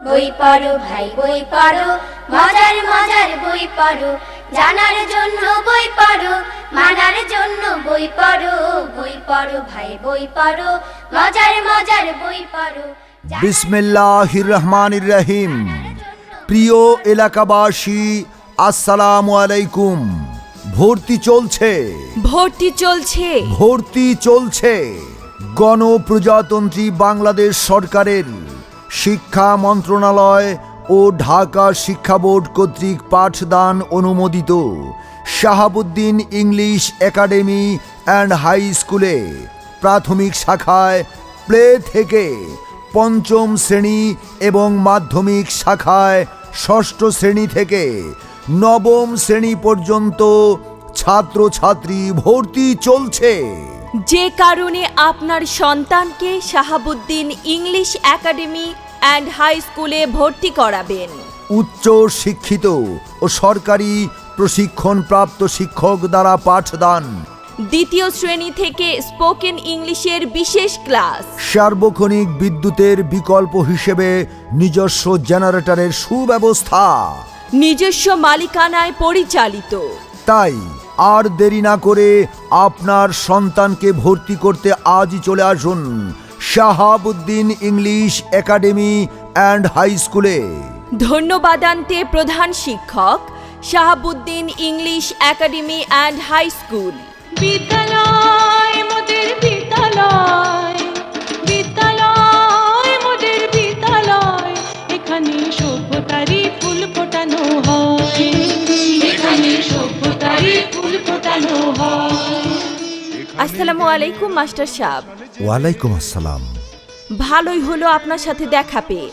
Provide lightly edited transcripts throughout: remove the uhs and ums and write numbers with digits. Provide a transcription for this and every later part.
বই পড়ো ভাই বই পড়ো, মজার মজার বই পড়ো, জানার জন্য বই পড়ো, মানার জন্য বই পড়ো। বই পড়ো ভাই বই পড়ো, মজার মজার বই পড়ো। বিসমিল্লাহির রহমানির রহিম। প্রিয় এলাকাবাসী, আসসালামু আলাইকুম। ভর্তি চলছে গণপ্রজাতন্ত্রী বাংলাদেশ সরকারের শিক্ষা মন্ত্রণালয় ও ঢাকা শিক্ষা বোর্ড কর্তৃক পাঠদান অনুমোদিত Shahabuddin English academy and high স্কুলে প্রাথমিক শাখায় প্লে থেকে পঞ্চম শ্রেণী এবং মাধ্যমিক শাখায় ষষ্ঠ শ্রেণী থেকে নবম শ্রেণী পর্যন্ত ছাত্রছাত্রী ভর্তি চলছে। যে কারণে আপনার সন্তানকে Shahabuddin English academy and high স্কুলে ভর্তি করাবেন। উচ্চ শিক্ষিত ও সরকারি প্রশিক্ষণপ্রাপ্ত শিক্ষক দ্বারা পাঠদান। দ্বিতীয় শ্রেণী থেকে স্পোকেন ইংলিশের বিশেষ ক্লাস। সার্বক্ষণিক বিদ্যুতের বিকল্প হিসেবে নিজস্ব জেনারেটরের সুব্যবস্থা। নিজস্ব মালিকানায় পরিচালিত। তাই আর দেরি না করে আপনার সন্তানকে ভর্তি করতে আজই চলে আসুন Shahabuddin English academy and high স্কুলে। ধন্যবাদান্তে প্রধান শিক্ষক, Shahabuddin English academy and high school. বিদ্যালয় মোদের বিদ্যালয়, বিদ্যালয় মোদের বিদ্যালয়, এখানে সভ্যতারই ফুল ফোটানো হয়, এখানে সভ্যতারই ফুল ফোটানো হয়। আসসালামু আলাইকুম মাস্টার সাহেব। ওয়ালাইকুম আসসালাম। ভালোই হলো আপনার সাথে দেখা পেয়ে।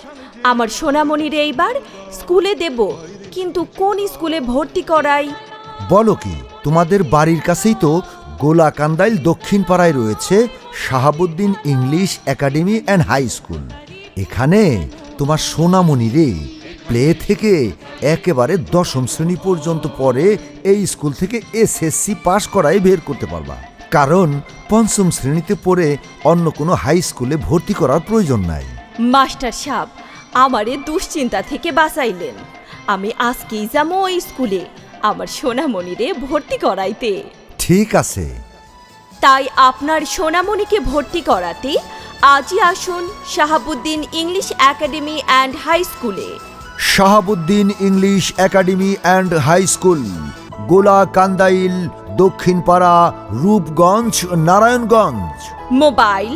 আমার সোনামণির এইবার স্কুলে দেব, কিন্তু কোন স্কুলে ভর্তি করাই? বলো কি, তোমাদের বাড়ির কাছেই তো গোলাকান্দাইল দক্ষিণ পাড়ায় রয়েছে Shahabuddin English academy and high school. এখানে তোমার সোনামণি রে প্লে থেকে একেবারে দশম শ্রেণী পর্যন্ত পড়ে এই স্কুল থেকে এসএসসি পাশ করাই বের করতে পারবা। কারণ পঞ্চম শ্রেণীতে পড়ে অন্য কোনো হাই স্কুলে ভর্তি করার প্রয়োজন নাই। মাস্টার সাহেব, আমারে দুশ্চিন্তা থেকে বাঁচাইলেন। আমি আজকেই যাবো ওই স্কুলে আমার সোনামণিরে ভর্তি করাইতে। ঠিক আছে। তাই আপনার সোনামণিকে ভর্তি করাতে আজই আসুন Shahabuddin English academy and high স্কুলে। Shahabuddin English academy and high school, Golakandail Dakshinpara, Rupganj, Narayanganj. Mobile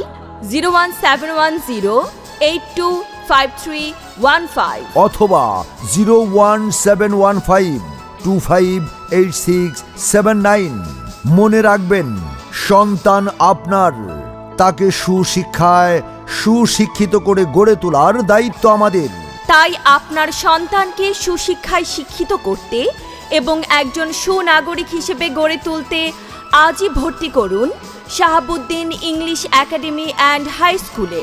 01710825315 অথবা 01715258679। মনে রাখবেন, সন্তান আপনার, তাকে সুশিক্ষায় সুশিক্ষিত করে গড়ে তোলার দায়িত্ব আমাদের। তাই আপনার সন্তানকে সুশিক্ষায় শিক্ষিত করতে এবং একজন সুনাগরিক হিসেবে গড়ে তুলতে আজই ভর্তি করুন Shahabuddin English academy and high স্কুলে।